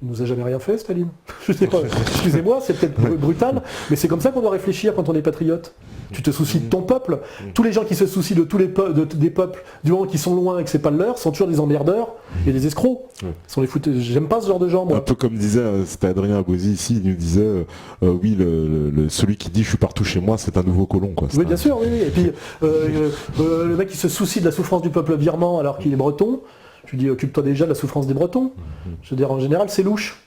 Il nous a jamais rien fait, Staline. Je veux dire, excusez-moi, c'est peut-être brutal, mais c'est comme ça qu'on doit réfléchir quand on est patriote. Tu te soucies de ton peuple. Tous les gens qui se soucient de tous les des peuples, du moment qu'ils sont loin et que c'est pas le leur, sont toujours des emmerdeurs et des escrocs. Sont les fouteux. J'aime pas ce genre de gens, moi. Un peu comme disait, c'était Adrien Agosi ici, il nous disait, oui, celui qui dit je suis partout chez moi, c'est un nouveau colon, quoi. Oui, bien sûr, oui. Et puis, le mec qui se soucie de la souffrance du peuple birman alors qu'il est breton, je lui dis, occupe-toi déjà de la souffrance des Bretons. Je veux dire, en général, c'est louche.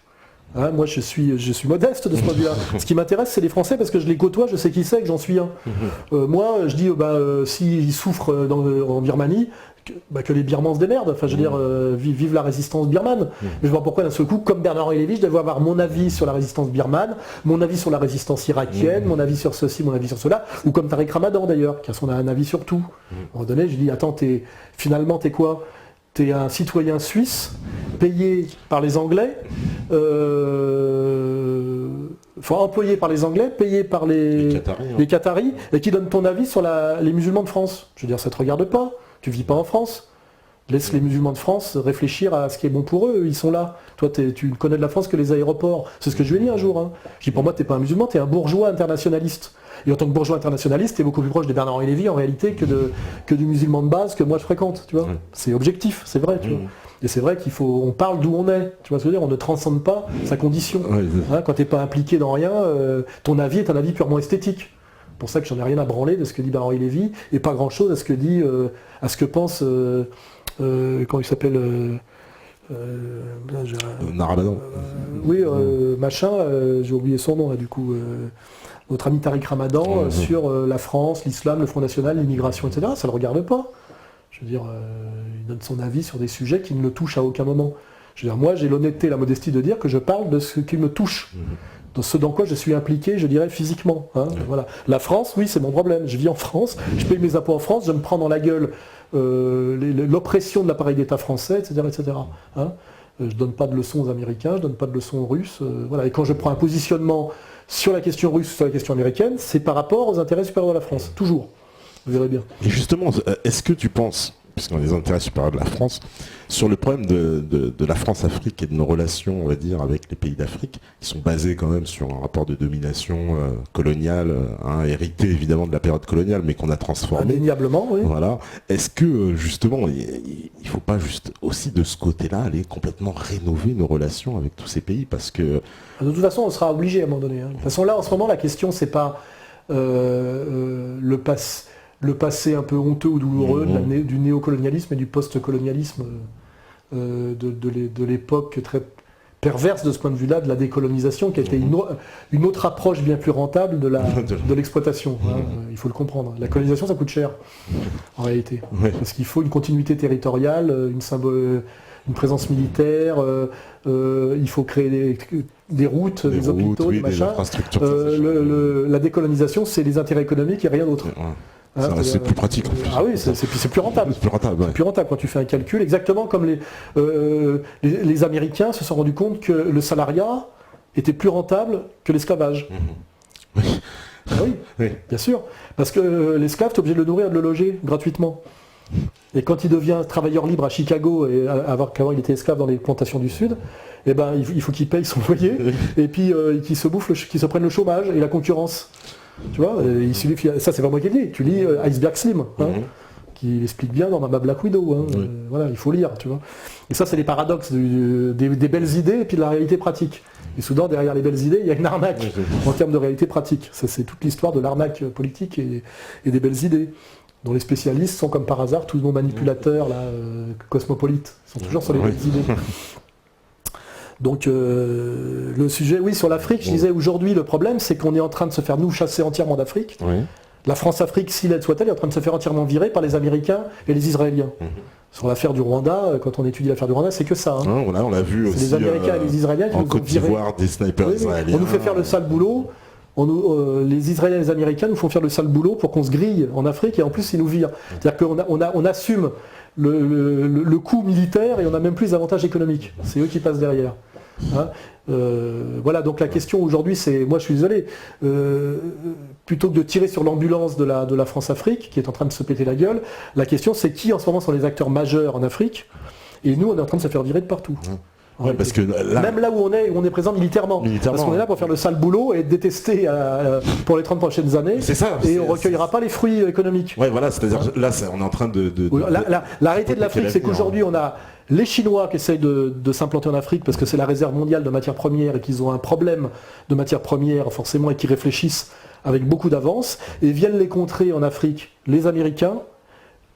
Hein, moi, je suis modeste de ce point de vue-là. Ce qui m'intéresse, c'est les Français, parce que je les côtoie, je sais qui c'est, que j'en suis un. Moi, je dis, s'ils souffrent en Birmanie, que les Birmans se démerdent. Enfin, je veux dire, vive la résistance birmane. Mais je vois pourquoi, d'un seul coup, comme Bernard-Henri Lévy, je devais avoir mon avis sur la résistance birmane, mon avis sur la résistance irakienne, mon avis sur ceci, mon avis sur cela, ou comme Tariq Ramadan, d'ailleurs, qui a un avis sur tout. À un moment donné, je dis, attends, finalement, t'es quoi ? T'es un citoyen suisse, payé par les Anglais, employé par les Anglais, payé par les Qataris, et qui donne ton avis sur les musulmans de France. Je veux dire, ça te regarde pas, tu vis pas en France. Laisse les musulmans de France réfléchir à ce qui est bon pour eux, ils sont là. Toi, tu ne connais de la France que les aéroports. C'est ce que je lui ai dit un jour. Hein. Je dis, pour moi, t'es pas un musulman, t'es un bourgeois internationaliste. Et en tant que bourgeois internationaliste, t'es beaucoup plus proche de Bernard-Henri Lévy en réalité que du musulman de base que moi je fréquente, tu vois. C'est objectif, c'est vrai, tu vois. Et c'est vrai on parle d'où on est, tu vois ce que je veux dire, on ne transcende pas sa condition. Hein, quand t'es pas impliqué dans rien, ton avis est un avis purement esthétique. C'est pour ça que j'en ai rien à branler de ce que dit Bernard-Henri Lévy, et pas grand chose à ce que pense, comment il s'appelle Narabadan. J'ai oublié son nom là du coup. Notre ami Tariq Ramadan sur la France, l'islam, le Front National, l'immigration, etc. Ça ne le regarde pas. Je veux dire, il donne son avis sur des sujets qui ne le touchent à aucun moment. Je veux dire, moi, j'ai l'honnêteté et la modestie de dire que je parle de ce qui me touche, de ce dans quoi je suis impliqué, je dirais, physiquement. Hein, voilà. La France, oui, c'est mon problème. Je vis en France, je paye mes impôts en France, je me prends dans la gueule l'oppression de l'appareil d'État français, etc. etc. Hein. Je ne donne pas de leçons aux Américains, je ne donne pas de leçons aux Russes. Voilà. Et quand je prends un positionnement sur la question russe, sur la question américaine, c'est par rapport aux intérêts supérieurs de la France, toujours. Vous verrez bien. Et justement, est-ce que tu penses, puisqu'on a les intérêts supérieurs de la France, sur le problème de la France-Afrique et de nos relations, on va dire, avec les pays d'Afrique, qui sont basés quand même sur un rapport de domination coloniale, hérité évidemment de la période coloniale, mais qu'on a transformé. Indéniablement, oui. Voilà. Est-ce que justement, il ne faut pas juste aussi de ce côté-là aller complètement rénover nos relations avec tous ces pays, parce que... De toute façon, on sera obligé à un moment donné. Hein. De toute façon, là, en ce moment, la question, c'est pas le passé un peu honteux ou douloureux du néocolonialisme et du post-colonialisme de l'époque très perverse de ce point de vue-là, de la décolonisation, qui a été une autre approche bien plus rentable de l'exploitation. Hein, il faut le comprendre. La colonisation, ça coûte cher, en réalité. Parce qu'il faut une continuité territoriale, une présence militaire, il faut créer des routes, des hôpitaux, des machins. La décolonisation, c'est les intérêts économiques et rien d'autre. Hein, c'est plus pratique en plus. Ah oui, c'est plus rentable. C'est plus rentable, plus rentable quand tu fais un calcul, exactement comme les Américains se sont rendus compte que le salariat était plus rentable que l'esclavage. Ah oui, bien sûr. Parce que l'esclave, tu es obligé de le nourrir et de le loger gratuitement. Et quand il devient travailleur libre à Chicago, et qu'avant il était esclave dans les plantations du Sud, eh ben, il faut qu'il paye son loyer, et puis qu'il se prenne le chômage et la concurrence. Tu vois, ça c'est pas moi qui le dis, tu lis Iceberg Slim, qui explique bien dans ma Black Widow. Hein, voilà, il faut lire, tu vois. Et ça c'est les paradoxes des belles idées et puis de la réalité pratique. Et soudain, derrière les belles idées, il y a une arnaque en termes de réalité pratique. Ça c'est toute l'histoire de l'arnaque politique et des belles idées, dont les spécialistes sont comme par hasard tous nos manipulateurs là, cosmopolites. Ils sont toujours sur les belles idées. Donc le sujet, oui, sur l'Afrique, je disais aujourd'hui, le problème, c'est qu'on est en train de se faire, nous, chasser entièrement d'Afrique. La France-Afrique, si l'aide soit-elle, est en train de se faire entièrement virer par les Américains et les Israéliens. Sur l'affaire du Rwanda, quand on étudie l'affaire du Rwanda, c'est que ça. Hein. On l'a vu aussi. Les Américains et les Israéliens qui en nous Côte d'Ivoire, des snipers israéliens. On nous fait faire le sale boulot. Les Israéliens et les Américains nous font faire le sale boulot pour qu'on se grille en Afrique et en plus ils nous virent. C'est-à-dire qu'on assume le coût militaire et on n'a même plus les avantages économiques. C'est eux qui passent derrière. Hein, voilà, donc la question aujourd'hui, c'est, moi je suis désolé, plutôt que de tirer sur l'ambulance de la France-Afrique, qui est en train de se péter la gueule, la question c'est qui en ce moment sont les acteurs majeurs en Afrique, et nous on est en train de se faire virer de partout. Ouais, parce que là, même là où on est présent militairement. Parce qu'on est là pour faire le sale boulot et être détesté pour les 30 prochaines années. C'est ça. Et on ne recueillera pas les fruits économiques. Ouais, voilà, c'est-à-dire là, on est en train de la réalité de l'Afrique, c'est qu'aujourd'hui, on a les Chinois qui essayent de s'implanter en Afrique parce que c'est la réserve mondiale de matières premières et qu'ils ont un problème de matières premières forcément et qui réfléchissent avec beaucoup d'avance et viennent les contrer en Afrique, les Américains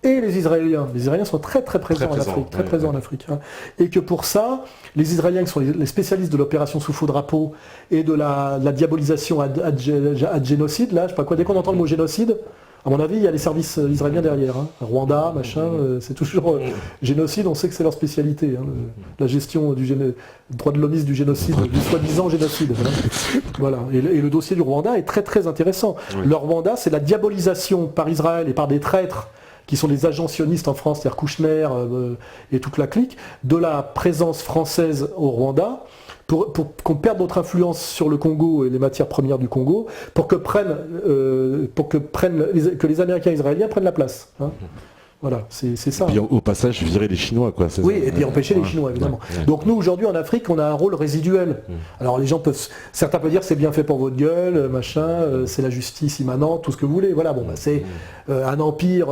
et les Israéliens. Les Israéliens sont très présents en Afrique, présents en Afrique. Hein. Et que pour ça, les Israéliens qui sont les spécialistes de l'opération sous faux drapeau et de la diabolisation ad génocide, là, je sais pas quoi, dès qu'on entend le mot génocide, à mon avis, il y a les services israéliens derrière. Hein. Rwanda, machin, c'est toujours génocide, on sait que c'est leur spécialité. Hein, la gestion du droit de l'hommiste du génocide, du soi-disant génocide. Hein. Voilà. Et le dossier du Rwanda est très intéressant. Oui. Le Rwanda, c'est la diabolisation par Israël et par des traîtres qui sont les agents sionistes en France, c'est-à-dire Kouchner et toute la clique, de la présence française au Rwanda, pour qu'on perde notre influence sur le Congo et les matières premières du Congo, pour que les Américains et les Israéliens prennent la place. Hein. Voilà, c'est ça. Et puis au passage, virer les Chinois, quoi. Oui, et puis empêcher les Chinois, évidemment. Ouais. Donc nous, aujourd'hui, en Afrique, on a un rôle résiduel. Alors les gens certains peuvent dire c'est bien fait pour votre gueule, machin, c'est la justice immanente, tout ce que vous voulez. Voilà, bon, c'est un empire.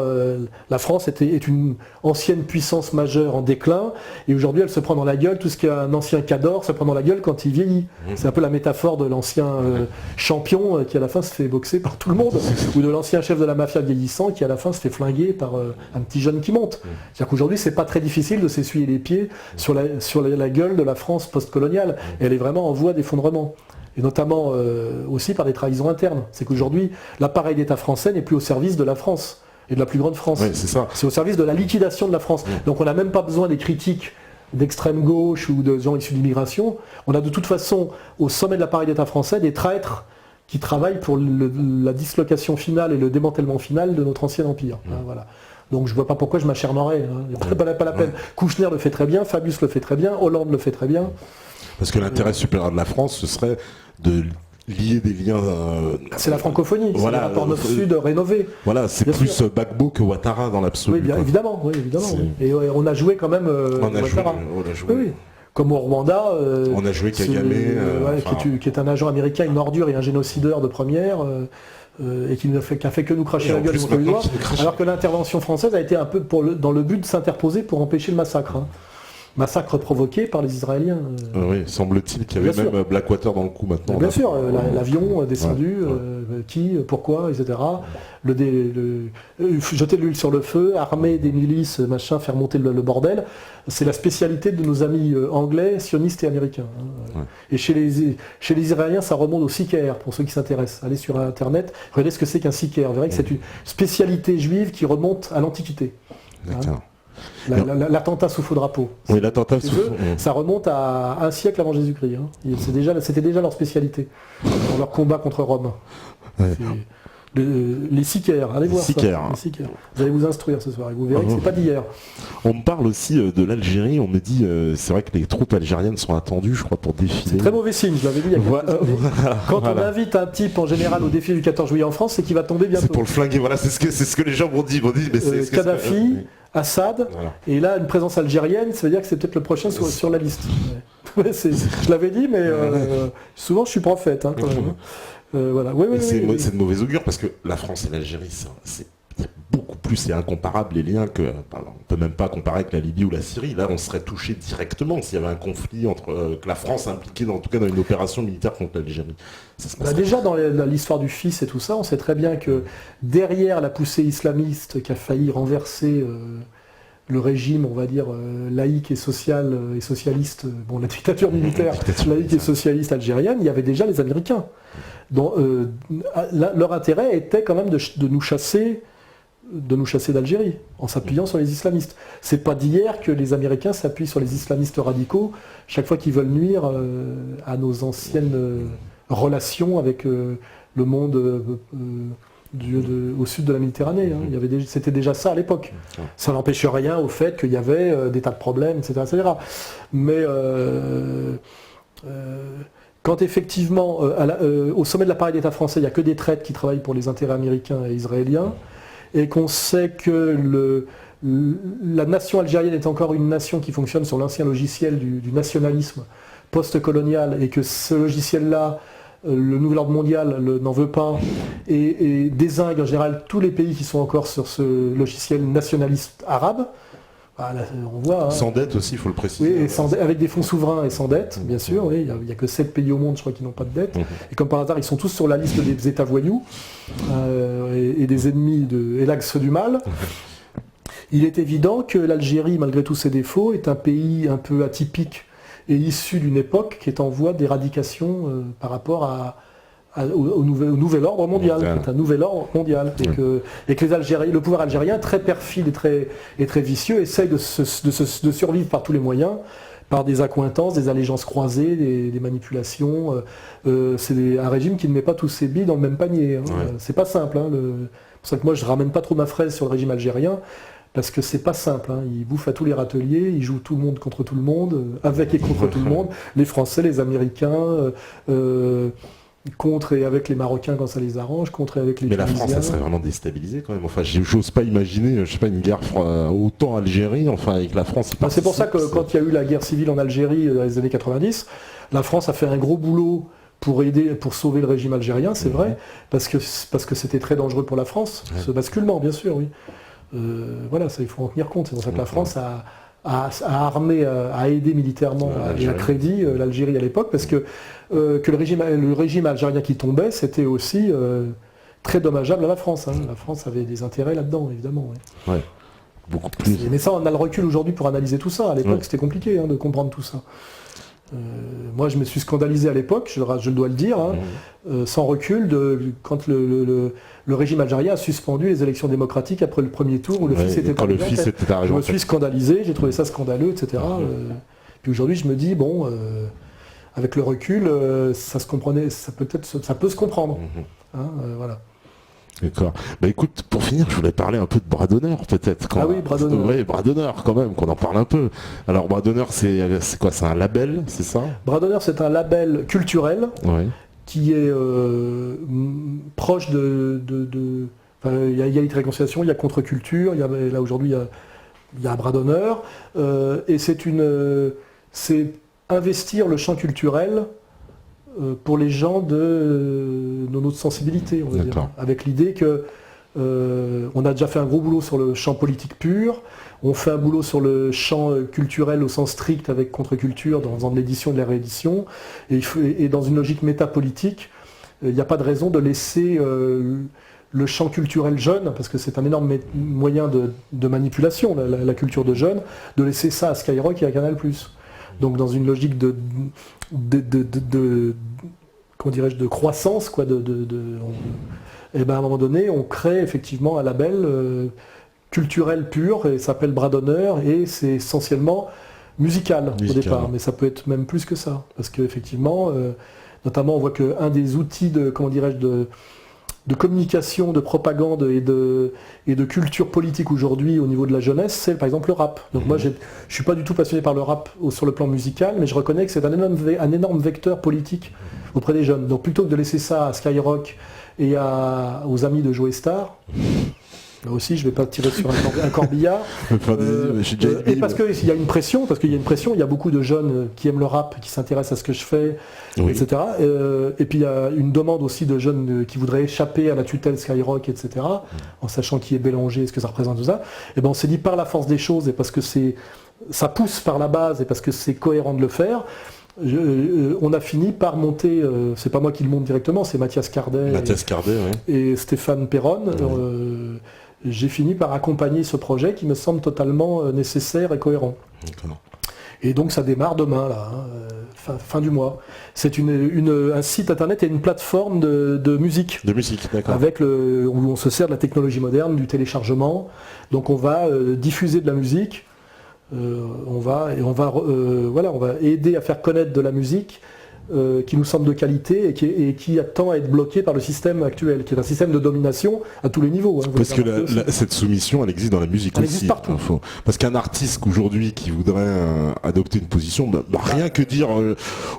La France est une ancienne puissance majeure en déclin, et aujourd'hui, elle se prend dans la gueule tout ce qu'un ancien cador se prend dans la gueule quand il vieillit. C'est un peu la métaphore de l'ancien champion qui à la fin se fait boxer par tout le monde, ou de l'ancien chef de la mafia vieillissant qui à la fin se fait flinguer par un petit jeune qui monte. C'est-à-dire qu'aujourd'hui, c'est pas très difficile de s'essuyer les pieds sur la gueule de la France post-coloniale. Et elle est vraiment en voie d'effondrement. Et notamment aussi par des trahisons internes. C'est qu'aujourd'hui, l'appareil d'État français n'est plus au service de la France et de la plus grande France. Oui, c'est ça. C'est au service de la liquidation de la France. Donc on n'a même pas besoin des critiques d'extrême gauche ou de gens issus de l'immigration. On a de toute façon, au sommet de l'appareil d'État français, des traîtres qui travaillent pour la dislocation finale et le démantèlement final de notre ancien empire. Hein, voilà. Donc je ne vois pas pourquoi je m'acharnerais. Hein. Pas la peine. Kouchner le fait très bien, Fabius le fait très bien, Hollande le fait très bien. Parce que l'intérêt supérieur de la France, ce serait de lier des liens... c'est la francophonie, voilà, c'est le rapport Nord-Sud rénové. Voilà, c'est bien plus sûr. Gbagbo que Ouattara dans l'absolu. Oui, bien évidemment. Oui. Et on a joué quand même Ouattara. Oui. Comme au Rwanda, on a joué Kagame, qui est un agent américain, une ordure et un génocideur de première. Et qui n'a fait que nous cracher la gueule contre les doigts, alors que l'intervention française a été un peu dans le but de s'interposer pour empêcher le massacre. Hein. Massacre provoqué par les Israéliens. Oui, semble-t-il qu'il y avait même Blackwater dans le coup maintenant. Bien sûr, l'avion descendu, qui, pourquoi, etc. Jeter de l'huile sur le feu, armer des milices, machin, faire monter le bordel. C'est la spécialité de nos amis anglais, sionistes et américains. Hein. Ouais. Et chez les Israéliens, ça remonte au Sicaire, pour ceux qui s'intéressent. Allez sur Internet, regardez ce que c'est qu'un Sicaire. Vous verrez que c'est une spécialité juive qui remonte à l'Antiquité. D'accord. Hein. L'attentat sous faux drapeau. Oui, l'attentat sous faux. Ça remonte à un siècle avant Jésus-Christ. Hein. C'était déjà leur spécialité dans leur combat contre Rome. Ouais. Les Sicaires, allez voir ça. Les Sicaires. Vous allez vous instruire ce soir et vous verrez que c'est pas d'hier. On me parle aussi de l'Algérie. On me dit, c'est vrai que les troupes algériennes sont attendues, je crois, pour défiler. C'est très mauvais signe, je l'avais dit il y a quelques années. Quand on invite un type en général au défi du 14 juillet en France, c'est qu'il va tomber bientôt. C'est pour le flinguer, voilà, c'est ce que les gens m'ont dit. Mais Kadhafi, Assad, voilà. Et là une présence algérienne, ça veut dire que c'est peut-être le prochain sur la liste. Ouais. Je l'avais dit, mais souvent je suis prophète. Hein, quand même. Voilà. C'est de mauvais augure parce que la France et l'Algérie, c'est beaucoup plus, c'est incomparable les liens que on peut même pas comparer avec la Libye ou la Syrie. Là, on serait touché directement s'il y avait un conflit entre que la France impliquée en tout cas dans une opération militaire contre l'Algérie. Déjà dans l'histoire du fils et tout ça, on sait très bien que derrière la poussée islamiste qui a failli renverser le régime, on va dire, laïque et social et socialiste, la dictature militaire laïque et socialiste algérienne, il y avait déjà les Américains. Donc, leur intérêt était quand même de nous chasser d'Algérie, en s'appuyant sur les islamistes. C'est pas d'hier que les Américains s'appuient sur les islamistes radicaux chaque fois qu'ils veulent nuire à nos anciennes relations avec le monde au sud de la Méditerranée. Hein. C'était déjà ça à l'époque. Ça n'empêche rien au fait qu'il y avait des tas de problèmes, etc. Mais quand effectivement, au sommet de l'appareil d'État français, il n'y a que des traîtres qui travaillent pour les intérêts américains et israéliens, et qu'on sait que la nation algérienne est encore une nation qui fonctionne sur l'ancien logiciel du nationalisme post-colonial et que ce logiciel-là, le nouvel ordre mondial n'en veut pas et dézingue en général tous les pays qui sont encore sur ce logiciel nationaliste arabe. Là, on voit, sans dette aussi, il faut le préciser. Oui, avec des fonds souverains et sans dette, bien sûr. Oui, il n'y a que 7 pays au monde, je crois, qui n'ont pas de dette. Et comme par hasard, ils sont tous sur la liste des États voyous et des ennemis et l'axe du mal. Il est évident que l'Algérie, malgré tous ses défauts, est un pays un peu atypique et issu d'une époque qui est en voie d'éradication par rapport au nouvel ordre mondial, qui est un nouvel ordre mondial. Et que le pouvoir algérien, très perfide et très vicieux, essaye de survivre par tous les moyens, par des accointances, des allégeances croisées, des manipulations. C'est un régime qui ne met pas tous ses billes dans le même panier. C'est pas simple. C'est pour ça que moi je ramène pas trop ma fraise sur le régime algérien. Parce que c'est pas simple, il bouffe à tous les râteliers, il joue tout le monde contre tout le monde, avec et contre tout le monde, les Français, les Américains, contre et avec les Marocains quand ça les arrange, contre et avec les Tunisiens. Mais la France, elle serait vraiment déstabilisée quand même. Enfin, j'ose pas imaginer, une guerre autant Algérie, avec la France. C'est pour ça que quand il y a eu la guerre civile en Algérie dans les années 90, la France a fait un gros boulot pour sauver le régime algérien, c'est vrai, parce que c'était très dangereux pour la France, ce basculement, bien sûr, oui. Ça, il faut en tenir compte. C'est pour ça que la France a armé, a aidé militairement et a crédit l'Algérie à l'époque, parce que le régime algérien qui tombait, c'était aussi très dommageable à la France. La France avait des intérêts là-dedans, évidemment. Ouais. Beaucoup plus. Mais ça, on a le recul aujourd'hui pour analyser tout ça. À l'époque, c'était compliqué de comprendre tout ça. Moi, je me suis scandalisé à l'époque, je dois le dire, sans recul, quand le régime algérien a suspendu les élections démocratiques après le premier tour où le fils était arrivé. Je me suis scandalisé, j'ai trouvé ça scandaleux, etc. Puis aujourd'hui, je me dis, avec le recul, ça peut se comprendre. Voilà. D'accord. Écoute, pour finir, je voulais parler un peu de Bras d'honneur, peut-être. Oui, Bras d'honneur. Oui, Bras d'honneur, quand même, qu'on en parle un peu. Alors, Bras d'honneur, c'est quoi? C'est un label, c'est ça? Bras d'honneur, c'est un label culturel qui est proche de... Il y a Égalité Réconciliation, il y a Contre-Culture, là aujourd'hui, il y a Bras d'honneur. Et c'est investir le champ culturel pour les gens de notre sensibilité, on va dire, avec l'idée que on a déjà fait un gros boulot sur le champ politique pur, on fait un boulot sur le champ culturel au sens strict avec contre-culture dans l'édition et de la réédition, et dans une logique métapolitique, il n'y a pas de raison de laisser le champ culturel jeune, parce que c'est un énorme moyen de manipulation, la culture de jeunes, de laisser ça à Skyrock et à Canal+. Donc dans une logique de croissance, à un moment donné, on crée effectivement un label culturel pur, et ça s'appelle Bras d'honneur, et c'est essentiellement musical au départ, mais ça peut être même plus que ça, parce qu'effectivement, notamment on voit qu'un des outils de communication, de propagande et de culture politique aujourd'hui au niveau de la jeunesse, c'est par exemple le rap. Donc moi je ne suis pas du tout passionné par le rap sur le plan musical, mais je reconnais que c'est un énorme vecteur politique auprès des jeunes. Donc plutôt que de laisser ça à Skyrock et aux amis de Joe Star, là aussi je ne vais pas tirer sur un corbillard, et parce qu'il y a une pression, il y a beaucoup de jeunes qui aiment le rap, qui s'intéressent à ce que je fais, etc. Et puis il y a une demande aussi de jeunes qui voudraient échapper à la tutelle Skyrock, etc. En sachant qui est Bélanger, ce que ça représente, tout ça. Et on s'est dit par la force des choses, et parce que ça pousse par la base, et parce que c'est cohérent de le faire, on a fini par monter, c'est pas moi qui le monte directement, c'est Mathias Cardet et Stéphane Perron. J'ai fini par accompagner ce projet qui me semble totalement nécessaire et cohérent. Et donc ça démarre demain, là, fin du mois. C'est un site internet et une plateforme de musique. De musique, d'accord. Où on se sert de la technologie moderne, du téléchargement. Donc on va diffuser de la musique. On va aider à faire connaître de la musique qui nous semble de qualité et qui attend à être bloqué par le système actuel, qui est un système de domination à tous les niveaux. Parce que cette soumission, elle existe dans la musique aussi. Elle existe partout. Parce qu'un artiste aujourd'hui qui voudrait adopter une position, rien que dire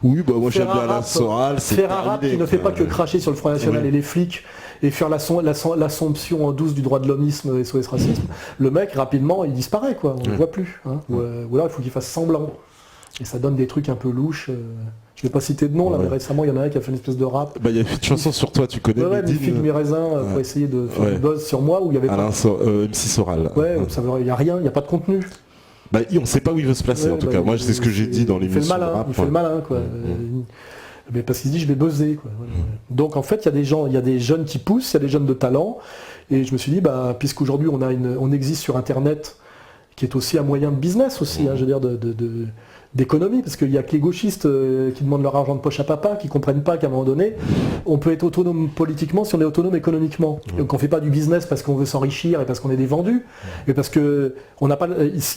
moi j'aime bien la chorale, faire un rap qui ne fait pas que cracher sur le Front National et les flics, et faire l'assomption en douce du droit de l'homisme et SOS racisme, le mec rapidement il disparaît quoi, on ne le voit plus. Hein. Ou alors il faut qu'il fasse semblant. Et ça donne des trucs un peu louches. Je vais pas citer de nom là, mais récemment il y en a un qui a fait une espèce de rap. Il y a une chanson sur toi, tu connais. Ouais, mes figues, mes raisins, pour essayer de faire du buzz sur moi où il y avait Alain MC Soral. Ouais, il n'y a rien, il n'y a pas de contenu. On ne sait pas où il veut se placer en tout cas. Moi c'est ce que j'ai dit dans l'émission. Il fait le malin quoi. Mais parce qu'il se dit je vais buzzer quoi. Donc en fait il y a des jeunes qui poussent, il y a des jeunes de talent. Et je me suis dit puisqu'aujourd'hui on existe sur internet, qui est aussi un moyen de business aussi, je veux dire d'économie, parce qu'il n'y a que les gauchistes qui demandent leur argent de poche à papa, qui ne comprennent pas qu'à un moment donné, on peut être autonome politiquement si on est autonome économiquement. Donc on ne fait pas du business parce qu'on veut s'enrichir et parce qu'on est des vendus, mais parce que il n'y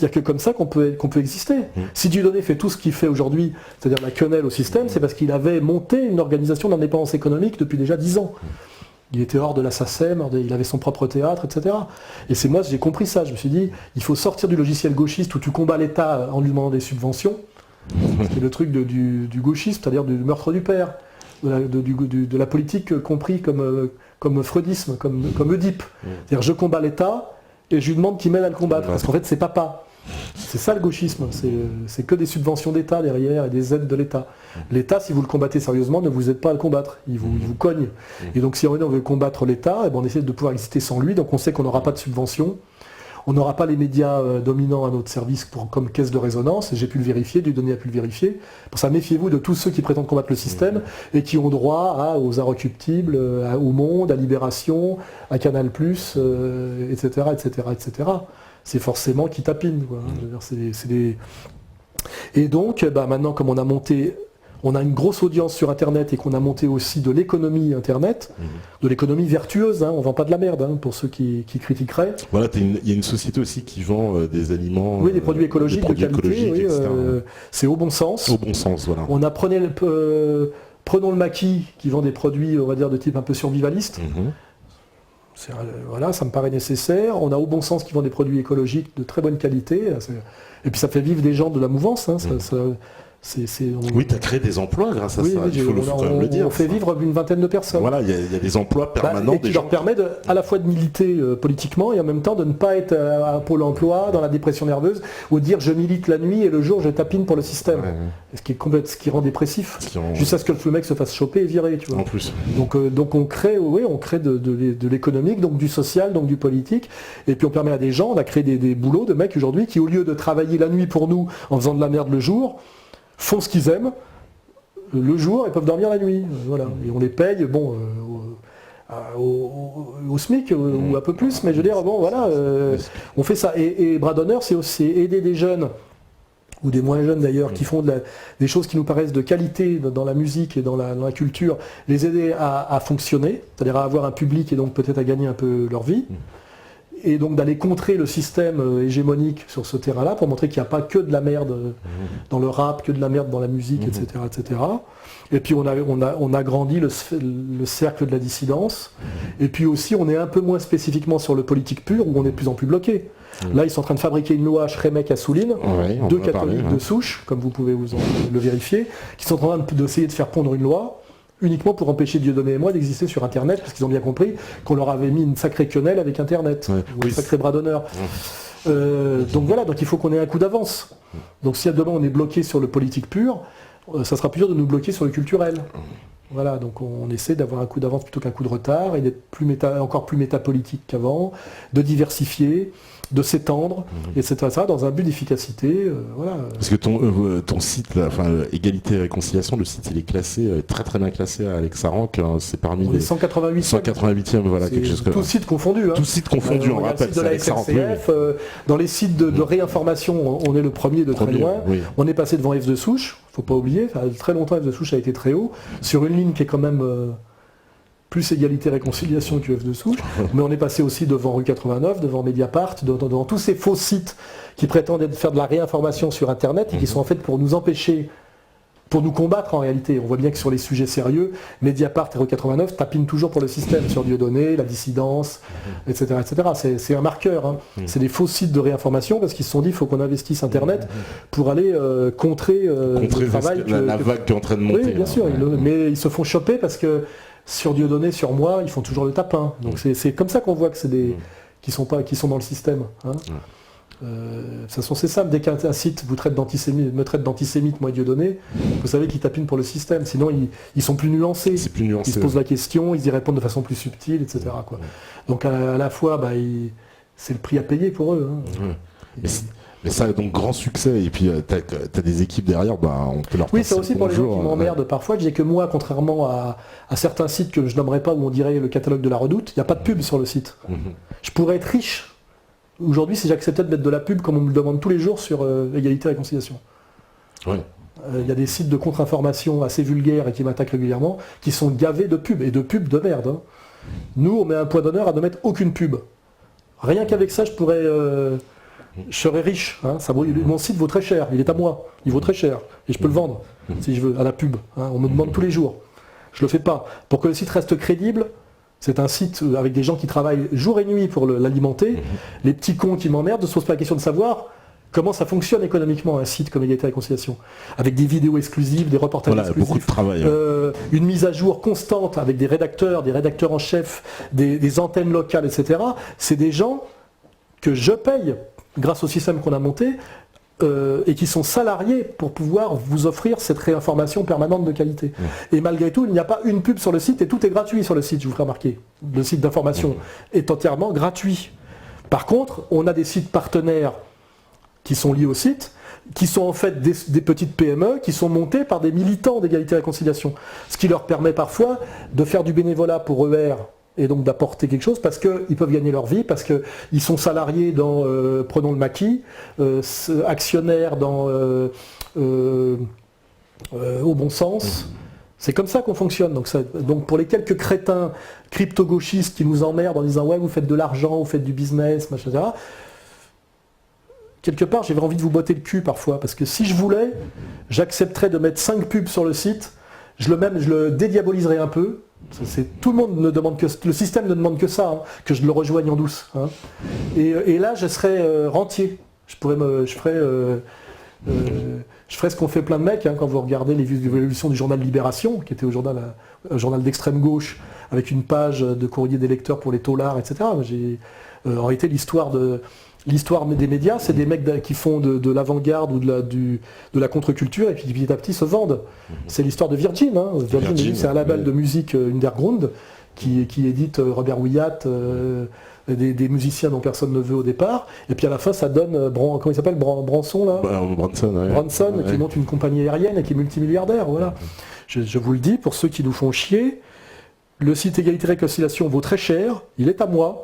a que comme ça qu'on peut exister. Si Dieudonné fait tout ce qu'il fait aujourd'hui, c'est-à-dire la quenelle au système, c'est parce qu'il avait monté une organisation d'indépendance économique depuis déjà 10 ans. Il était hors de la SACEM, il avait son propre théâtre, etc. Et c'est moi, j'ai compris ça. Je me suis dit, il faut sortir du logiciel gauchiste où tu combats l'État en lui demandant des subventions. C'est le truc du gauchisme, c'est-à-dire du meurtre du père, de la politique compris comme freudisme, comme Oedipe. C'est-à-dire, je combats l'État et je lui demande qu'il m'aide à le combattre. Parce qu'en fait, c'est papa. C'est ça le gauchisme, c'est que des subventions d'État derrière et des aides de l'État. L'État, si vous le combattez sérieusement, ne vous aide pas à le combattre, il vous cogne. Et donc si on veut combattre l'État, on essaie de pouvoir exister sans lui, donc on sait qu'on n'aura pas de subventions, on n'aura pas les médias dominants à notre service comme caisse de résonance, j'ai pu le vérifier, Dieudonné a pu le vérifier. Pour ça, méfiez-vous de tous ceux qui prétendent combattre le système et qui ont droit aux Inrecuptibles, au Monde, à Libération, à Canal+, etc., etc., etc. C'est forcément qui tapine. Quoi. Et donc, maintenant, comme on a une grosse audience sur Internet et qu'on a monté aussi de l'économie Internet, de l'économie vertueuse, on ne vend pas de la merde, pour ceux qui critiqueraient. Voilà, il y a une société aussi qui vend des aliments... Oui, des produits écologiques de qualité, c'est au bon sens. Au bon sens, voilà. On a prenons le maquis, qui vend des produits, on va dire, de type un peu survivaliste. Voilà, ça me paraît nécessaire. On a au bon sens qui vend des produits écologiques de très bonne qualité. Et puis ça fait vivre des gens de la mouvance. Oui, tu as créé des emplois grâce à ça, il faut quand même le dire. On fait vivre une vingtaine de personnes. Voilà, il y a des emplois permanents. Et qui leur permet à la fois de militer politiquement et en même temps de ne pas être à Pôle emploi, dans la dépression nerveuse, ou dire je milite la nuit et le jour je tapine pour le système. Ce qui rend dépressif. Jusqu'à ce que le mec se fasse choper et virer. Tu vois. En plus. Donc on crée de l'économique, donc du social, donc du politique. Et puis on permet à des gens, on a créé des boulots de mecs aujourd'hui qui, au lieu de travailler la nuit pour nous en faisant de la merde le jour, font ce qu'ils aiment le jour et peuvent dormir la nuit. Voilà. Et on les paye au SMIC ou un peu plus, mais je veux dire, on fait ça. Et bras d'honneur, c'est aussi aider des jeunes, ou des moins jeunes d'ailleurs, qui font des choses qui nous paraissent de qualité dans la musique et dans la culture, les aider à fonctionner, c'est-à-dire à avoir un public et donc peut-être à gagner un peu leur vie. Et donc d'aller contrer le système hégémonique sur ce terrain-là pour montrer qu'il n'y a pas que de la merde dans le rap, que de la merde dans la musique, etc., etc. Et puis on a grandi le cercle de la dissidence. Et puis aussi on est un peu moins spécifiquement sur le politique pur où on est de plus en plus bloqué. Là ils sont en train de fabriquer une loi Schremek-Assouline, deux catholiques de souche, comme vous pouvez le vérifier, qui sont en train d'essayer de faire pondre une loi uniquement pour empêcher Dieudonné et moi d'exister sur Internet, parce qu'ils ont bien compris qu'on leur avait mis une sacrée quenelle avec Internet, un sacré bras d'honneur. Donc voilà, donc il faut qu'on ait un coup d'avance. Donc si à demain on est bloqué sur le politique pur, ça sera plus dur de nous bloquer sur le culturel. Voilà, donc on essaie d'avoir un coup d'avance plutôt qu'un coup de retard, et d'être encore plus métapolitique qu'avant, de diversifier, de s'étendre, etc. dans un but d'efficacité. Voilà. Parce que ton site, là, Égalité et Réconciliation, le site il est classé, très très bien classé à Alex Aranc, c'est parmi les 188e, voilà, quelque chose comme ça. Tout site confondu. Tout site confondu, on rappelle. De la SNCF, dans les sites de réinformation, on est le premier de très loin. Oui. On est passé devant F de Souche, faut pas oublier, très longtemps F de Souche a été très haut, sur une ligne qui est quand même plus égalité réconciliation que F de Souche, mais on est passé aussi devant Rue 89, devant Mediapart, devant tous ces faux sites qui prétendent faire de la réinformation sur Internet et qui sont en fait pour nous empêcher, pour nous combattre en réalité. On voit bien que sur les sujets sérieux, Mediapart et Rue 89 tapinent toujours pour le système, sur Dieudonné, la dissidence, etc. etc. C'est un marqueur, c'est des faux sites de réinformation parce qu'ils se sont dit qu'il faut qu'on investisse Internet pour aller contrer le travail. La vague qui est en train de monter. Oui, bien sûr, mais ils se font choper parce que sur Dieudonné, sur moi, ils font toujours le tapin. Donc c'est comme ça qu'on voit que c'est qui sont dans le système. Hein. De toute façon, c'est simple, dès qu'un site me traite d'antisémite, moi Dieudonné, vous savez qu'ils tapinent pour le système, sinon ils sont plus nuancés. C'est plus nuancé. Ils se posent la question, ils y répondent de façon plus subtile, etc. Quoi. Donc à la fois, c'est le prix à payer pour eux. Hein. Mais ça a donc grand succès, et puis t'as des équipes derrière, on peut leur passer. Oui, c'est aussi pour les gens qui m'emmerdent parfois. Je dis que moi, contrairement à certains sites que je nommerai pas, où on dirait le catalogue de la Redoute, il n'y a pas de pub sur le site. Je pourrais être riche aujourd'hui si j'acceptais de mettre de la pub comme on me le demande tous les jours sur égalité et réconciliation. Il y a des sites de contre-information assez vulgaires et qui m'attaquent régulièrement, qui sont gavés de pubs, et de pubs de merde. Hein. Nous, on met un point d'honneur à ne mettre aucune pub. Rien qu'avec ça, je serais riche. Hein. Mon site vaut très cher, il est à moi, il vaut très cher. Et je peux le vendre, si je veux, à la pub. Hein. On me demande tous les jours. Je le fais pas. Pour que le site reste crédible, c'est un site avec des gens qui travaillent jour et nuit pour l'alimenter. Les petits cons qui m'emmerdent ne se posent pas la question de savoir comment ça fonctionne économiquement un site comme Égalité et Réconciliation. Avec des vidéos exclusives, des reportages exclusifs. Beaucoup de travail. Une mise à jour constante avec des rédacteurs en chef, des antennes locales, etc. C'est des gens que je paye grâce au système qu'on a monté et qui sont salariés pour pouvoir vous offrir cette réinformation permanente de qualité. Et malgré tout, il n'y a pas une pub sur le site et tout est gratuit sur le site, je vous ferai remarquer. Le site d'information est entièrement gratuit. Par contre, on a des sites partenaires qui sont liés au site, qui sont en fait des petites PME qui sont montées par des militants d'égalité et réconciliation. Ce qui leur permet parfois de faire du bénévolat pour ER et donc d'apporter quelque chose parce qu'ils peuvent gagner leur vie, parce qu'ils sont salariés dans, prenons le maquis, actionnaires dans Au Bon Sens. C'est comme ça qu'on fonctionne. Donc pour les quelques crétins crypto-gauchistes qui nous emmerdent en disant ouais vous faites de l'argent, vous faites du business, machin, etc. Quelque part j'avais envie de vous botter le cul parfois, parce que si je voulais, j'accepterais de mettre 5 pubs sur le site, je le dédiaboliserais un peu. Tout le monde ne demande que le système ne demande que ça, hein, que je le rejoigne en douce. Hein. Et là je serais rentier. Je ferais ce qu'ont fait plein de mecs, hein, quand vous regardez l'évolution du journal Libération, qui était un journal d'extrême gauche, avec une page de courrier des lecteurs pour les taulards, etc. En réalité, l'histoire des médias, c'est des mecs qui font de l'avant-garde ou de la contre-culture et puis petit à petit se vendent. C'est l'histoire de Virgin. Hein. Virgin, c'est un label de musique underground qui édite Robert Wyatt, des musiciens dont personne ne veut au départ. Et puis à la fin, ça donne, comment il s'appelle, Branson là Branson, ouais. Branson, qui monte une compagnie aérienne et qui est multimilliardaire. Voilà. Je vous le dis, pour ceux qui nous font chier, le site Égalité Réconciliation vaut très cher, il est à moi.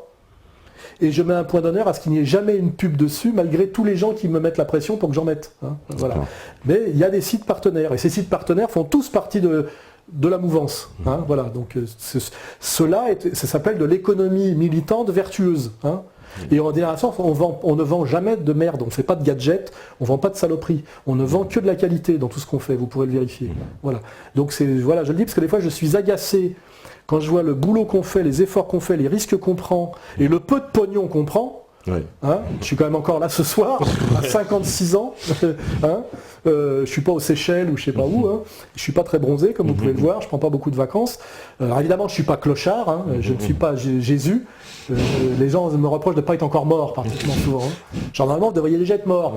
Et je mets un point d'honneur à ce qu'il n'y ait jamais une pub dessus, malgré tous les gens qui me mettent la pression pour que j'en mette. Hein, voilà. Mais il y a des sites partenaires, et ces sites partenaires font tous partie de la mouvance. Hein, voilà. Donc cela, ça s'appelle de l'économie militante vertueuse. Hein. Et en génération, on ne vend jamais de merde, on ne fait pas de gadgets, on ne vend pas de saloperies, on ne vend que de la qualité dans tout ce qu'on fait, vous pourrez le vérifier. Voilà. Donc je le dis parce que des fois je suis agacé quand je vois le boulot qu'on fait, les efforts qu'on fait, les risques qu'on prend et le peu de pognon qu'on prend. Ouais. Hein, je suis quand même encore là ce soir, à 56 ans. Hein, je suis pas aux Seychelles ou je sais pas où. Hein, je suis pas très bronzé, comme vous pouvez le voir. Je prends pas beaucoup de vacances. Alors évidemment, je suis pas clochard. Hein, je ne suis pas Jésus. Les gens me reprochent de ne pas être encore mort, particulièrement souvent. Hein. Genre normalement, vous devriez déjà être mort.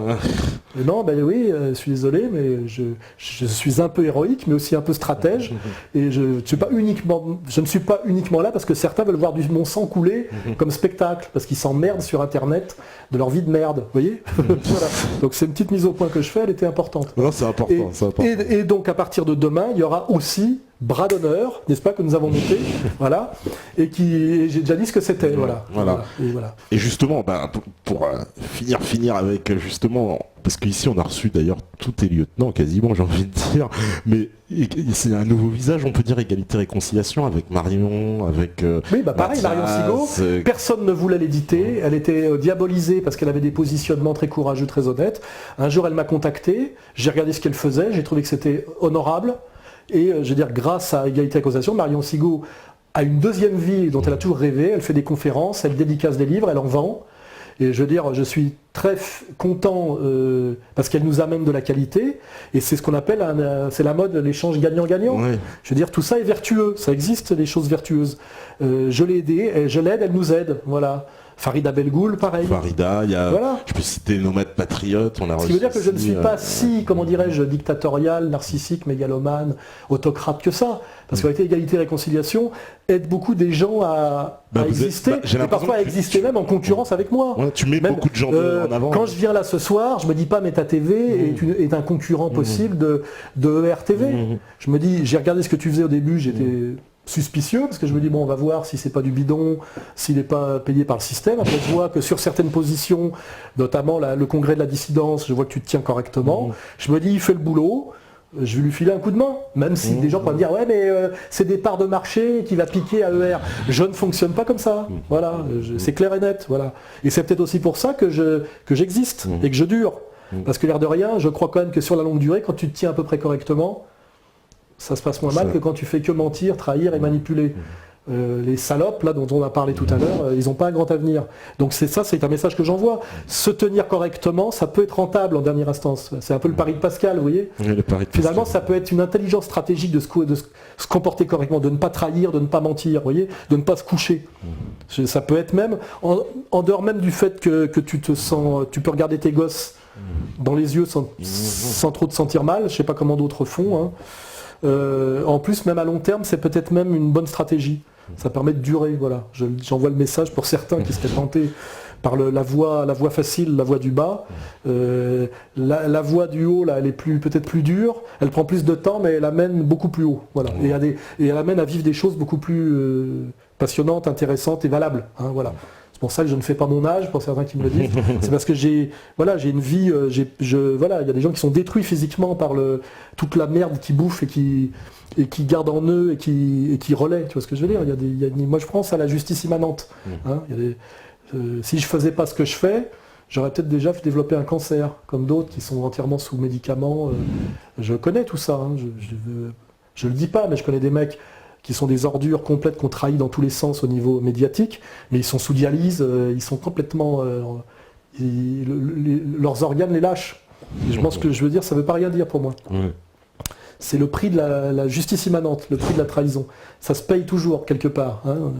Et non, ben oui, je suis désolé, mais je suis un peu héroïque, mais aussi un peu stratège. Et je ne suis pas uniquement là parce que certains veulent voir mon sang couler comme spectacle, parce qu'ils s'emmerdent sur Internet de leur vie de merde. Vous voyez. Voilà. Donc c'est une petite mise au point que je fais, elle était importante. Non, c'est important. Et donc à partir de demain, il y aura aussi Bras d'honneur, n'est-ce pas, que nous avons monté, voilà, et j'ai déjà dit ce que c'était, voilà. Et justement, pour finir avec justement, parce qu'ici on a reçu d'ailleurs tous tes lieutenants quasiment, j'ai envie de dire, mais c'est un nouveau visage, on peut dire Égalité Réconciliation avec Marion, avec. Oui, pareil, Marion Sigaud, personne ne voulait l'éditer, elle était diabolisée parce qu'elle avait des positionnements très courageux, très honnêtes. Un jour, elle m'a contacté, j'ai regardé ce qu'elle faisait, j'ai trouvé que c'était honorable. Et je veux dire, grâce à Égalité et Réconciliation, Marion Sigaud a une deuxième vie dont elle a toujours rêvé. Elle fait des conférences, elle dédicace des livres, elle en vend. Et je veux dire, je suis très content parce qu'elle nous amène de la qualité. Et c'est ce qu'on appelle, c'est la mode, l'échange gagnant-gagnant. Ouais. Je veux dire, tout ça est vertueux. Ça existe, les choses vertueuses. Je l'ai aidée, je l'aide, elle nous aide. Voilà. Farida Belgoul, pareil. Farida, il y a, voilà. Je peux citer Nomade Patriote, on a Ce qui veut dire que je ne suis pas si, comment dirais-je, dictatorial, narcissique, mégalomane, autocrate que ça. Parce qu'avec l'égalité et réconciliation, aide beaucoup des gens à exister, et parfois à exister même en concurrence avec moi. Ouais, tu mets même, beaucoup de gens en avant. Quand je viens là ce soir, je me dis pas mais ta TV est un concurrent possible de ERTV. Je me dis, j'ai regardé ce que tu faisais au début, j'étais suspicieux, parce que je me dis, bon, on va voir si c'est pas du bidon, s'il n'est pas payé par le système. Après, je vois que sur certaines positions, notamment le congrès de la dissidence, je vois que tu te tiens correctement. Je me dis, il fait le boulot, je vais lui filer un coup de main. Même si des gens peuvent me dire, ouais, mais c'est des parts de marché qui va piquer à ER. Je ne fonctionne pas comme ça. Voilà, c'est clair et net. Voilà. Et c'est peut-être aussi pour ça que j'existe et que je dure. Parce que l'air de rien, je crois quand même que sur la longue durée, quand tu te tiens à peu près correctement, ça se passe moins mal que quand tu fais que mentir, trahir et manipuler. Les salopes, là, dont on a parlé tout à l'heure, ils n'ont pas un grand avenir. Donc c'est un message que j'envoie. Se tenir correctement, ça peut être rentable en dernière instance. C'est un peu le pari de Pascal, vous voyez. Le pari de Finalement, Pascal. ça peut être une intelligence stratégique de se comporter correctement, de ne pas trahir, de ne pas mentir, vous voyez, de ne pas se coucher. Ça peut être même, en dehors même du fait que tu te sens, tu peux regarder tes gosses dans les yeux sans trop te sentir mal, je ne sais pas comment d'autres font, hein. En plus, même à long terme, c'est peut-être même une bonne stratégie. Ça permet de durer, voilà. J'envoie le message pour certains qui seraient tentés par la voie facile, la voie du bas. La voie du haut, là, elle est peut-être plus dure, elle prend plus de temps, mais elle amène beaucoup plus haut. Voilà. Et elle amène à vivre des choses beaucoup plus passionnantes, intéressantes et valables. Hein, voilà. C'est pour ça que je ne fais pas mon âge, pour certains qui me le disent. C'est parce que j'ai une vie, voilà, il y a des gens qui sont détruits physiquement par toute la merde qu'ils bouffent et qui gardent en eux et qui relaient. Tu vois ce que je veux dire? Moi, je pense à la justice immanente. Hein, si je faisais pas ce que je fais, j'aurais peut-être déjà développé un cancer, comme d'autres qui sont entièrement sous médicaments. Je connais tout ça. Hein, je le dis pas, mais je connais des mecs qui sont des ordures complètes qu'on trahit dans tous les sens au niveau médiatique, mais ils sont sous dialyse, ils sont complètement... leurs organes les lâchent. Et je pense que je veux dire, ça ne veut pas rien dire pour moi. C'est le prix de la justice immanente, le prix de la trahison. Ça se paye toujours, quelque part. Hein.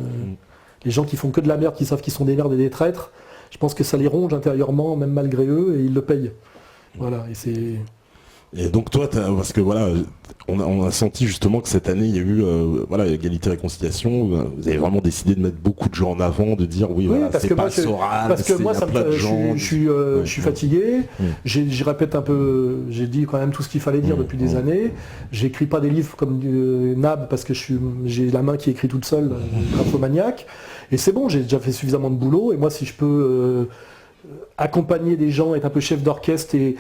Les gens qui font que de la merde, qui savent qu'ils sont des merdes et des traîtres, je pense que ça les ronge intérieurement, même malgré eux, et ils le payent. Voilà, et c'est... Et donc toi, parce que voilà, on a senti justement que cette année il y a eu égalité réconciliation. Vous avez vraiment décidé de mettre beaucoup de gens en avant, de dire oui, voilà, c'est pas Soral, parce que moi, je suis fatigué. Je répète un peu, j'ai dit quand même tout ce qu'il fallait dire depuis des années. J'écris pas des livres comme Nab parce que j'ai la main qui écrit toute seule, graphomaniaque. Et c'est bon, j'ai déjà fait suffisamment de boulot. Et moi, si je peux accompagner des gens, être un peu chef d'orchestre et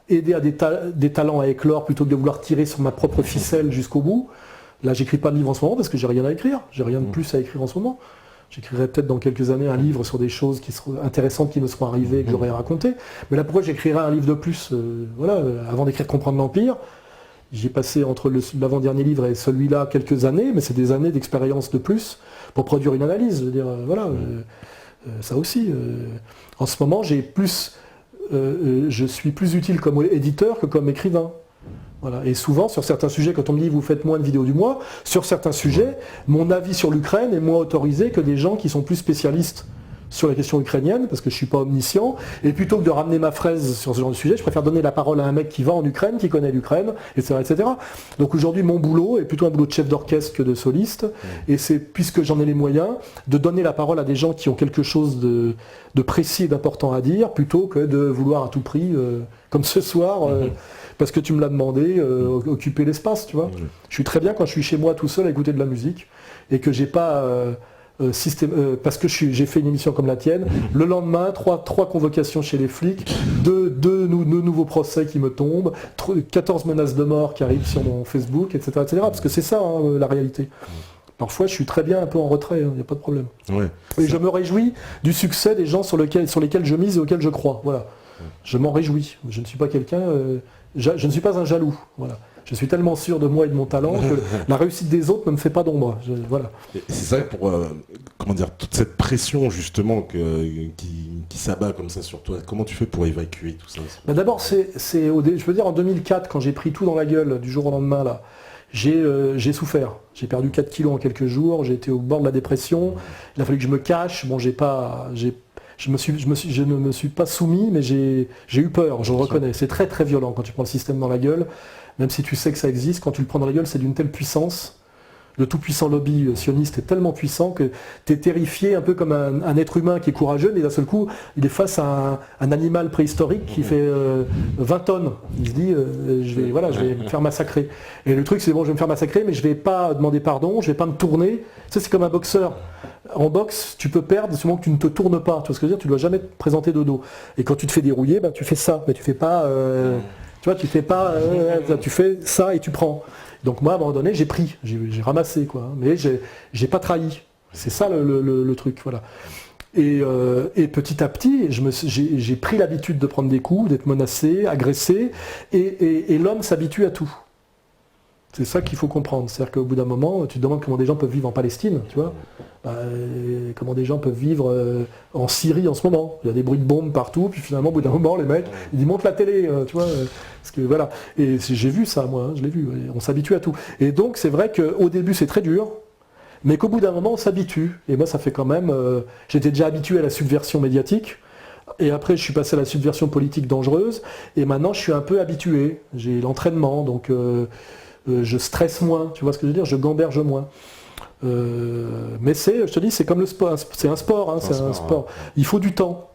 aider à des talents à éclore plutôt que de vouloir tirer sur ma propre ficelle jusqu'au bout. Là, j'écris pas de livre en ce moment parce que j'ai rien à écrire. J'ai rien de plus à écrire en ce moment. J'écrirai peut-être dans quelques années un livre sur des choses qui seront intéressantes qui me seront arrivées et que j'aurais racontées. Mais là, pourquoi j'écrirai un livre de plus avant d'écrire Comprendre l'Empire, j'ai passé entre l'avant-dernier livre et celui-là quelques années, mais c'est des années d'expérience de plus pour produire une analyse. Je veux dire, ça aussi. En ce moment, je suis plus utile comme éditeur que comme écrivain. Voilà. Et souvent, sur certains sujets, quand on me dit vous faites moins de vidéos du mois, sur certains sujets, mon avis sur l'Ukraine est moins autorisé que des gens qui sont plus spécialistes sur la question ukrainienne, parce que je ne suis pas omniscient, et plutôt que de ramener ma fraise sur ce genre de sujet, je préfère donner la parole à un mec qui va en Ukraine, qui connaît l'Ukraine, etc., etc. Donc aujourd'hui, mon boulot est plutôt un boulot de chef d'orchestre que de soliste, et c'est, puisque j'en ai les moyens, de donner la parole à des gens qui ont quelque chose de précis et d'important à dire, plutôt que de vouloir à tout prix, comme ce soir, parce que tu me l'as demandé, occuper l'espace, tu vois. Je suis très bien quand je suis chez moi tout seul à écouter de la musique, et que j'ai pas... parce que j'ai fait une émission comme la tienne, le lendemain, trois convocations chez les flics, deux nouveaux procès qui me tombent, 14 menaces de mort qui arrivent sur mon Facebook, etc. etc. parce que c'est ça, hein, la réalité. Parfois, je suis très bien un peu en retrait, il n'y a pas de problème. Et je me réjouis du succès des gens sur lesquels je mise et auxquels je crois. Voilà. Je m'en réjouis. Je ne suis pas quelqu'un... je ne suis pas un jaloux. Voilà. Je suis tellement sûr de moi et de mon talent que la réussite des autres ne me fait pas d'ombre. Voilà. C'est ça pour, comment dire, toute cette pression justement qui s'abat comme ça sur toi. Comment tu fais pour évacuer tout ça? D'abord, je veux dire, en 2004, quand j'ai pris tout dans la gueule du jour au lendemain, là, j'ai souffert. J'ai perdu 4 kilos en quelques jours, j'ai été au bord de la dépression. Il a fallu que je me cache. Bon, je ne me suis pas soumis, mais j'ai eu peur, je le reconnais. C'est très très violent quand tu prends le système dans la gueule. Même si tu sais que ça existe, quand tu le prends dans la gueule, c'est d'une telle puissance. Le tout-puissant lobby sioniste est tellement puissant que tu es terrifié, un peu comme un être humain qui est courageux, mais d'un seul coup, il est face à un animal préhistorique qui fait 20 tonnes. Il se dit, je vais me faire massacrer. Et le truc, c'est bon, je vais me faire massacrer, mais je ne vais pas demander pardon, je ne vais pas me tourner. Ça, c'est comme un boxeur. En boxe, tu peux perdre seulement que tu ne te tournes pas. Tu vois ce que je veux dire? Tu ne dois jamais te présenter de dos. Et quand tu te fais dérouiller, tu fais ça, mais tu fais pas... tu vois, tu fais pas... tu fais ça et tu prends. Donc moi, à un moment donné, j'ai pris, j'ai ramassé, quoi. Mais j'ai pas trahi. C'est ça le truc, voilà. Et petit à petit, j'ai pris l'habitude de prendre des coups, d'être menacé, agressé, et l'homme s'habitue à tout. C'est ça qu'il faut comprendre. C'est-à-dire qu'au bout d'un moment, tu te demandes comment des gens peuvent vivre en Palestine, tu vois. Comment des gens peuvent vivre en Syrie en ce moment. Il y a des bruits de bombes partout, puis finalement, au bout d'un moment, les mecs, ils montent la télé, tu vois. Parce que, voilà. Et j'ai vu ça, moi, je l'ai vu. On s'habitue à tout. Et donc, c'est vrai qu'au début, c'est très dur, mais qu'au bout d'un moment, on s'habitue. Et moi, ça fait quand même... j'étais déjà habitué à la subversion médiatique. Et après, je suis passé à la subversion politique dangereuse. Et maintenant, je suis un peu habitué. J'ai l'entraînement, donc... je stresse moins, tu vois ce que je veux dire, je gamberge moins. Mais je te dis, c'est comme le sport, c'est un sport, hein, c'est un sport. Il faut du temps.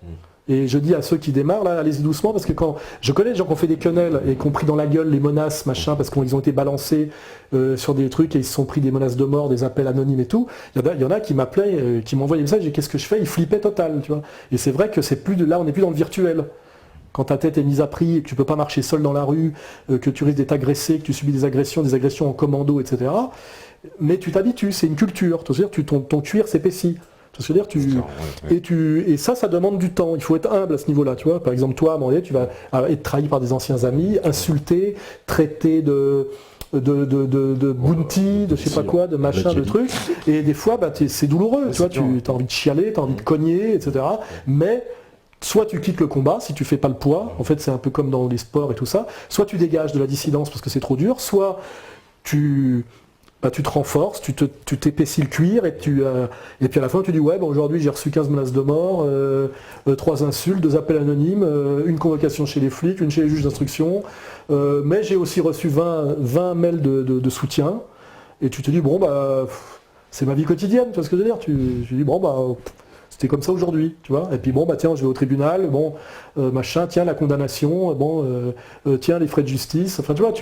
Et je dis à ceux qui démarrent, là, allez-y doucement, parce que quand je connais des gens qui ont fait des quenelles et qui ont pris dans la gueule les menaces, machin, parce qu'ils ont été balancés sur des trucs et ils se sont pris des menaces de mort, des appels anonymes et tout. Il y en a qui m'appelaient, qui m'envoyaient des messages, et qu'est-ce que je fais? Ils flippaient total, tu vois. Et c'est vrai que là, on n'est plus dans le virtuel. Quand ta tête est mise à prix, que tu ne peux pas marcher seul dans la rue, que tu risques d'être agressé, que tu subis des agressions en commando, etc. Mais tu t'habitues, c'est une culture. Ton cuir s'épaissit. Et ça demande du temps. Il faut être humble à ce niveau-là. Tu vois, par exemple, toi, à un moment donné, tu vas être trahi par des anciens amis, insulté, traité de bounty, de je sais pas quoi, de machin, de trucs. Et des fois, c'est douloureux. Tu vois, tu as envie de chialer, tu as envie de cogner, etc. Mais soit tu quittes le combat si tu fais pas le poids, en fait c'est un peu comme dans les sports et tout ça, soit tu dégages de la dissidence parce que c'est trop dur, soit tu te renforces, tu t'épaissis le cuir et puis à la fin tu dis ouais aujourd'hui j'ai reçu 15 menaces de mort, 3 insultes, 2 appels anonymes, une convocation chez les flics, une chez les juges d'instruction, mais j'ai aussi reçu 20 mails de soutien, et tu te dis bon c'est ma vie quotidienne, tu vois ce que je veux dire, tu dis bon c'était comme ça aujourd'hui, tu vois. Et puis tiens, je vais au tribunal, machin, tiens, la condamnation, tiens, les frais de justice. Enfin, tu vois,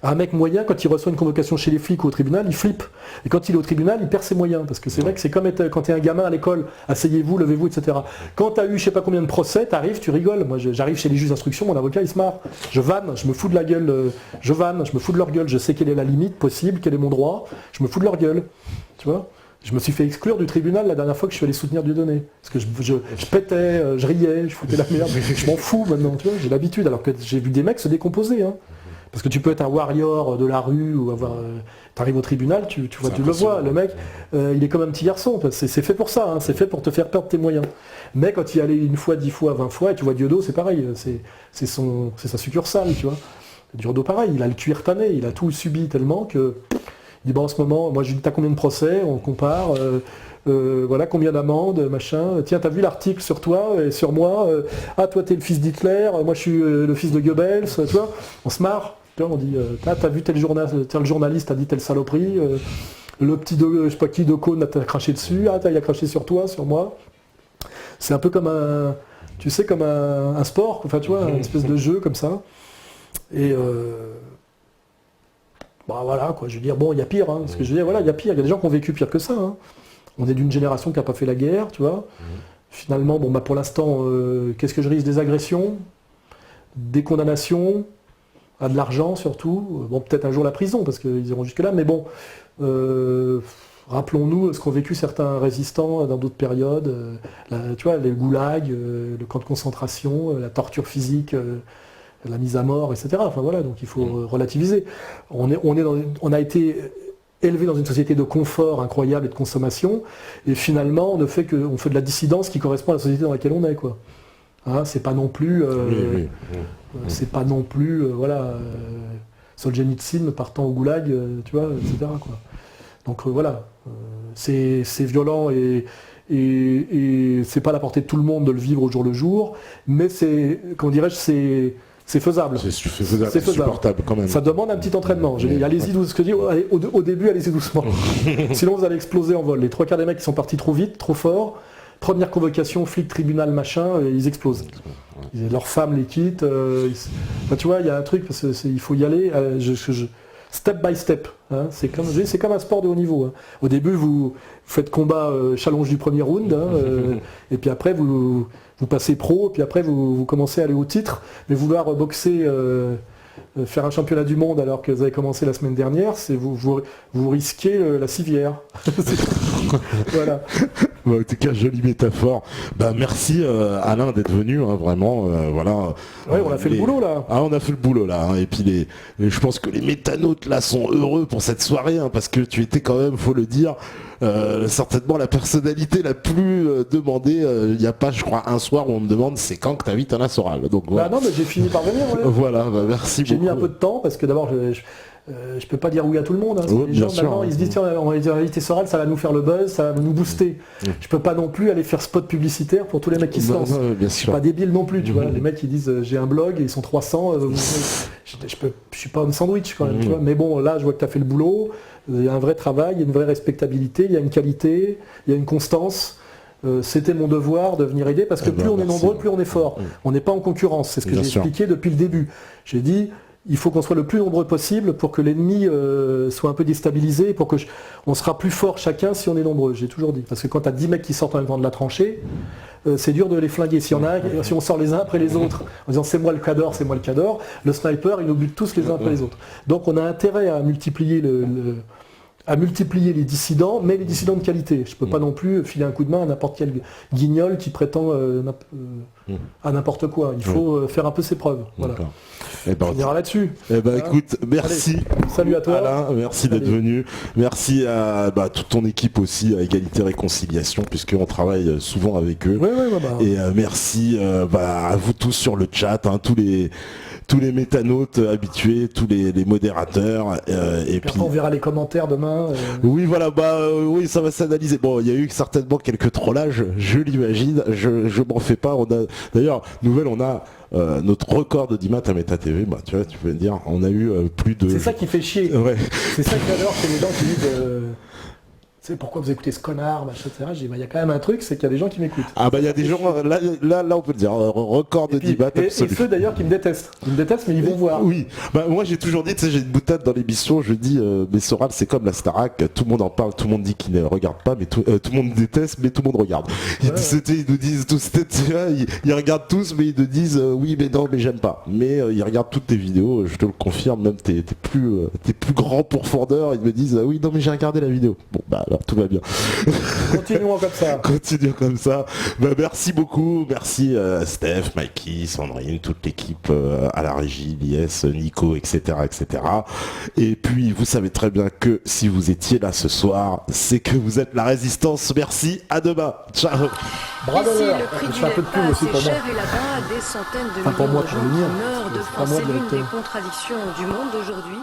un mec moyen, quand il reçoit une convocation chez les flics ou au tribunal, il flippe. Et quand il est au tribunal, il perd ses moyens. Parce que c'est vrai que c'est comme quand tu es un gamin à l'école, asseyez-vous, levez-vous, etc. Quand tu as eu je sais pas combien de procès, tu arrives, tu rigoles. Moi, j'arrive chez les juges d'instruction, mon avocat, il se marre. Je vanne, je me fous de la gueule, je me fous de leur gueule. Je sais quelle est la limite possible, quel est mon droit. Je me fous de leur gueule. Tu vois. Je me suis fait exclure du tribunal la dernière fois que je suis allé soutenir Dieudonné. Parce que je pétais, je riais, je foutais la merde. Je m'en fous maintenant, tu vois, j'ai l'habitude. Alors que j'ai vu des mecs se décomposer. Hein. Parce que tu peux être un warrior de la rue ou t'arrives au tribunal, tu le vois, le mec, il est comme un petit garçon. C'est fait pour ça, hein, c'est fait pour te faire perdre tes moyens. Mais quand il y allait 1 fois, 10 fois, 20 fois, et tu vois Diodo, c'est pareil. C'est sa succursale, tu vois. Diodo, pareil, il a le cuir tanné, il a tout subi tellement que... Il dit en ce moment, moi je lui dis t'as combien de procès, on compare, voilà combien d'amendes, machin, tiens t'as vu l'article sur toi et sur moi, toi t'es le fils d'Hitler, moi je suis le fils de Goebbels, tu vois, on se marre, tu vois, on dit t'as vu tel journaliste a dit telle saloperie, le petit de je sais pas qui de Cône t'a craché dessus, il a craché sur toi, sur moi. C'est un peu comme comme un sport, enfin tu vois, une espèce de jeu comme ça. Et voilà, quoi, je veux dire, il y a pire, hein, parce que je veux dire, voilà, il y a pire, il y a des gens qui ont vécu pire que ça. Hein. On est d'une génération qui n'a pas fait la guerre, tu vois. Finalement, pour l'instant, qu'est-ce que je risque? Des agressions, des condamnations, à de l'argent surtout. Peut-être un jour la prison, parce qu'ils iront jusque-là, mais rappelons-nous ce qu'ont vécu certains résistants dans d'autres périodes. Tu vois, les goulags, le camp de concentration, la torture physique. la mise à mort, etc. Enfin voilà, donc il faut relativiser. On a été élevé dans une société de confort incroyable et de consommation, et finalement on fait de la dissidence qui correspond à la société dans laquelle on est, quoi. Hein, c'est pas non plus, c'est pas non plus, Solzhenitsyn partant au goulag, tu vois, etc., quoi. Donc voilà, c'est violent et c'est pas à la portée de tout le monde de le vivre au jour le jour, mais c'est, comment dirais-je, c'est faisable. C'est supportable quand même. Ça demande un petit entraînement. Allez-y doucement. Au début, allez-y doucement. Sinon, vous allez exploser en vol. Les 3 quarts des mecs qui sont partis trop vite, trop fort, première convocation, flic, tribunal, machin, ils explosent. Leurs femmes les quittent. Enfin, tu vois, il y a un truc, parce qu'il faut y aller. Step by step. Hein. C'est comme un sport de haut niveau. Hein. Au début, vous faites combat challenge du premier round, hein, et puis après, vous passez pro, puis après, vous commencez à aller au titre. Mais vouloir boxer, faire un championnat du monde alors que vous avez commencé la semaine dernière, c'est vous risquez la civière. Voilà. En tout cas, jolie métaphore. Merci Alain d'être venu, hein, vraiment. Voilà. Ouais, on a fait le boulot là. Ah, on a fait le boulot là. Hein. Et puis je pense que les métanautes là sont heureux pour cette soirée, hein, parce que tu étais quand même, faut le dire, certainement la personnalité la plus demandée. Il n'y a pas, je crois, un soir où on me demande c'est quand que t'invites Alain Soral. Donc voilà. Non, mais j'ai fini par venir. Ouais. Voilà, merci beaucoup. J'ai mis un peu de temps parce que d'abord je peux pas dire oui à tout le monde. Hein. Les gens maintenant ils se disent tiens, on va inviter Soral, ça va nous faire le buzz, ça va nous booster. Je peux pas non plus aller faire spot publicitaire pour tous les mecs qui se lancent. Je suis pas débile non plus, tu vois. Les mecs qui disent j'ai un blog et ils sont 300. Je suis pas un sandwich quand même. Tu vois. Mais bon, là je vois que tu as fait le boulot. Il y a un vrai travail, il y a une vraie respectabilité, il y a une qualité, il y a une constance. C'était mon devoir de venir aider parce que plus on est nombreux, plus on est fort. On n'est pas en concurrence, c'est ce que j'ai expliqué depuis le début. J'ai dit, il faut qu'on soit le plus nombreux possible pour que l'ennemi soit un peu déstabilisé, pour que on sera plus fort chacun si on est nombreux, j'ai toujours dit. Parce que quand tu as 10 mecs qui sortent en même temps de la tranchée, c'est dur de les flinguer. Si on sort les uns après les autres, en disant c'est moi le cador, le sniper, il nous bute tous les uns après les autres. Donc on a intérêt à multiplier les dissidents, mais les dissidents de qualité. Je ne peux pas non plus filer un coup de main à n'importe quel guignol qui prétend à n'importe quoi. Il faut faire un peu ses preuves. Voilà. On ira là-dessus. Écoute, merci. Allez, salut à toi. Alain, merci d'être venu. Merci à toute ton équipe aussi, à Égalité Réconciliation, puisqu'on travaille souvent avec eux. Et merci à vous tous sur le chat, hein, tous les métanautes habitués, tous les modérateurs. Et puis on verra les commentaires demain. Oui, voilà, oui, ça va s'analyser. Bon, il y a eu certainement quelques trollages, je l'imagine. Je m'en fais pas. D'ailleurs, on a notre record de d'audimat à Méta TV. Tu vois, tu peux me dire, on a eu plus de. C'est ça qui fait chier. Ouais. C'est ça que j'adore, c'est les gens qui disent. C'est pourquoi vous écoutez ce connard, machin, etc. Je dis, il y a quand même un truc, c'est qu'il y a des gens qui m'écoutent. Ah il y a des gens, là on peut le dire, record de débat absolu. Et ceux d'ailleurs qui me détestent. Ils me détestent, mais ils vont voir. Oui, moi j'ai toujours dit, tu sais, j'ai une boutade dans l'émission, je dis, mais Soral c'est comme la Starac, tout le monde en parle, tout le monde dit qu'il ne regarde pas, mais tout le monde déteste, mais tout le monde regarde. Ils nous disent tous, ils regardent tous, mais ils te disent, oui, mais non, mais j'aime pas. Mais ils regardent toutes tes vidéos, je te le confirme, même tes plus grands pourfendeurs, ils me disent, oui, non, mais j'ai regardé la vidéo. Bon, alors tout va bien. Continuons comme ça. Continuons comme ça. Merci beaucoup. Merci Steph, Mikey, Sandrine, toute l'équipe à la régie, l'IS, Nico, etc., etc. Et puis, vous savez très bien que si vous étiez là ce soir, c'est que vous êtes la résistance. Merci. À demain. Ciao. Bravo. Je fais un peu de pub aussi pour moi. Des centaines de millions de gens meurent de faim. C'est l'une des contradictions du monde d'aujourd'hui.